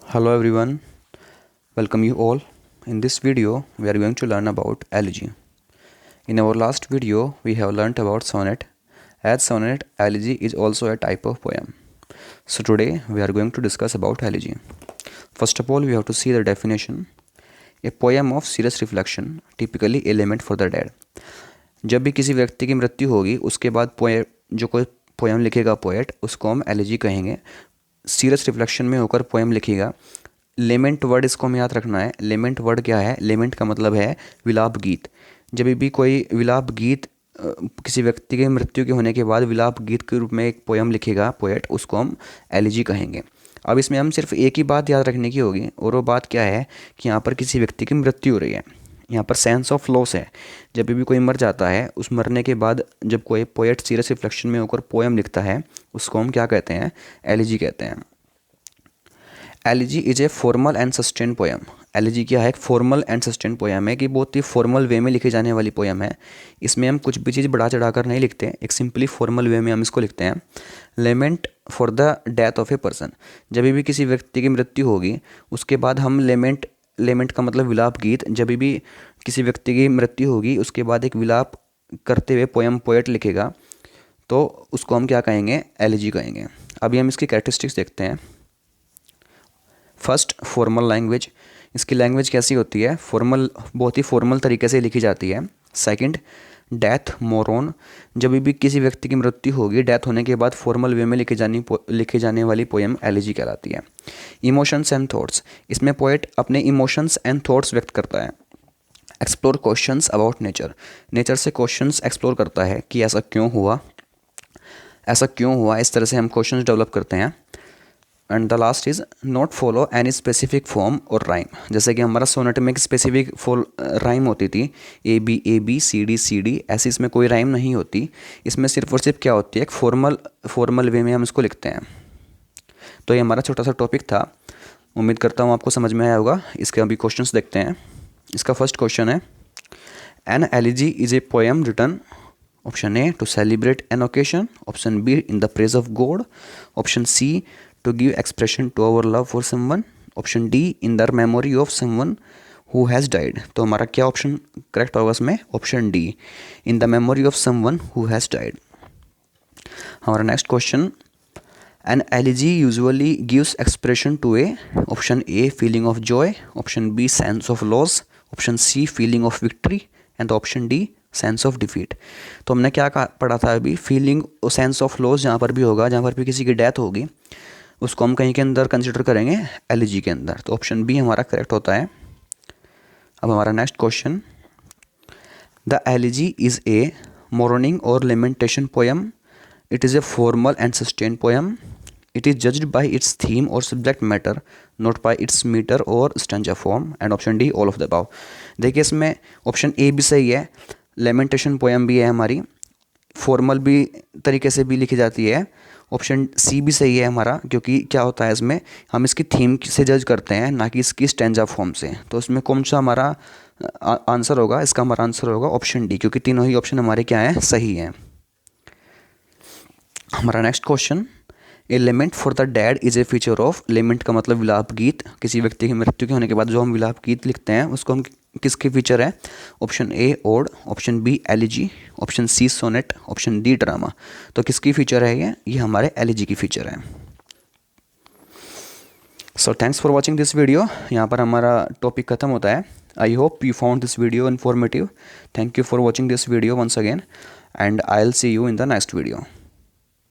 Hello everyone, welcome you all. In this video, we are going to learn about elegy. In our last video, we have learnt about sonnet. As sonnet, elegy is also a type of poem. So today, we are going to discuss about elegy. First of all, we have to see the definition. A poem of serious reflection, typically a lament for the dead. जब भी किसी व्यक्ति की मृत्यु होगी उसके बाद जो कोई पोएम लिखेगा पोएट उसको हम एलिजी कहेंगे। सीरियस रिफ्लेक्शन में होकर पोएम लिखेगा। लेमेंट वर्ड इसको हमें याद रखना है। लेमेंट वर्ड क्या है? लेमेंट का मतलब है विलाप गीत। जब भी कोई विलाप गीत किसी व्यक्ति के मृत्यु के होने के बाद विलाप गीत के रूप में एक पोएम लिखेगा पोएट, उसको हम एलिजी कहेंगे। अब इसमें हम सिर्फ एक ही बात याद रखने की होगी, और वो बात क्या है कि यहाँ पर किसी व्यक्ति की मृत्यु हो रही है। यहाँ पर सेंस ऑफ लॉस है। जब भी कोई मर जाता है, उस मरने के बाद जब कोई पोएट सीरियस रिफ्लेक्शन में होकर पोएम लिखता है, उसको हम क्या कहते हैं? एलिजी कहते हैं। Elegy is A formal and sustain poem. Elegy क्या है? एक फॉर्मल एंड सस्टेन पोएम है कि बहुत ही फॉर्मल वे में लिखी जाने वाली पोएम है। इसमें हम कुछ भी चीज़ बढ़ा चढ़ा कर नहीं लिखते, एक सिंपली फॉर्मल वे में हम इसको लिखते हैं। Lament for the death of a person. जब भी किसी व्यक्ति की मृत्यु होगी उसके बाद हम लेमेंट का मतलब विलाप गीत। जब भी किसी व्यक्ति की मृत्यु होगी उसके बाद एक विलाप करते हुए पोएम पोएट लिखेगा, तो उसको हम क्या कहेंगे? एलिजी कहेंगे। अभी हम इसकी कैरेक्टरिस्टिक्स देखते हैं। First, formal language. इसकी लैंग्वेज कैसी होती है? फॉर्मल, बहुत ही फॉर्मल तरीके से लिखी जाती है। Second, death moron. जब भी किसी व्यक्ति की मृत्यु होगी, डेथ होने के बाद फॉर्मल वे में लिखी जाने वाली पोएम एलिजी कहलाती है। Emotions and thoughts. इसमें पोएट अपने इमोशंस एंड थॉट्स व्यक्त करता है। Explore questions about nature. Nature से क्वेश्चंस एक्सप्लोर करता है कि ऐसा क्यों हुआ, इस तरह से हम क्वेश्चंस डेवलप करते हैं। And the last is not follow any specific form और राइम। जैसे कि हमारा सोनेट में एक स्पेसिफिक राइम होती थी, ए बी सी डी, ऐसी इसमें कोई राइम नहीं होती। इसमें सिर्फ और सिर्फ क्या होती है? एक फॉर्मल वे में हम इसको लिखते हैं। तो ये हमारा छोटा सा टॉपिक था। उम्मीद करता हूँ आपको समझ में आया होगा। इसके अभी क्वेश्चंस देखते हैं। इसका फर्स्ट क्वेश्चन है, an elegy is a poem written, option A to celebrate an occasion, option B in the praise of God, option C to give expression to our love for someone, option D in the memory of someone who has died। तो हमारा क्या option correct होगा इसमें? Option D, in the memory of someone who has died। हमारा next question, an elegy usually gives expression to a, option A feeling of joy, option B sense of loss, option C feeling of victory and option D sense of defeat. तो हमने क्या पढ़ा था अभी? Feeling और sense of loss जहाँ पर भी होगा, जहाँ पर भी किसी की डेथ होगी, उसको हम कहीं के अंदर कंसिडर करेंगे एलिजी के अंदर। तो ऑप्शन बी हमारा करेक्ट होता है। अब हमारा next question, the elegy is a mourning और lamentation poem. It is a formal and sustain poem. It is judged by its theme और subject matter, not by its metre और stanza form. And option D all of the above. देखिए इसमें option A भी सही है, lamentation poem भी है हमारी, फॉर्मल भी तरीके से भी लिखी जाती है। ऑप्शन सी भी सही है हमारा, क्योंकि क्या होता है इसमें हम इसकी थीम से जज करते हैं, ना कि इसकी स्टैंजा फॉर्म से। तो इसमें कौन सा हमारा आंसर होगा? इसका हमारा आंसर होगा ऑप्शन डी, क्योंकि तीनों ही ऑप्शन हमारे क्या हैं? सही हैं। हमारा next question, a lament for the dead is a feature of. Lament का मतलब विलाप गीत। किसी व्यक्ति की मृत्यु के होने के बाद जो हम विलाप गीत लिखते हैं उसको हम किसकी फीचर है? Option A ode, option B elegy, option C sonnet, option D drama. तो किसकी फीचर है ये हमारे एलिजी की फीचर है। So thanks for watching this video. यहाँ पर हमारा टॉपिक खत्म होता है। I hope you found this video informative. Thank you for watching this video once again, and I will see you in the next video.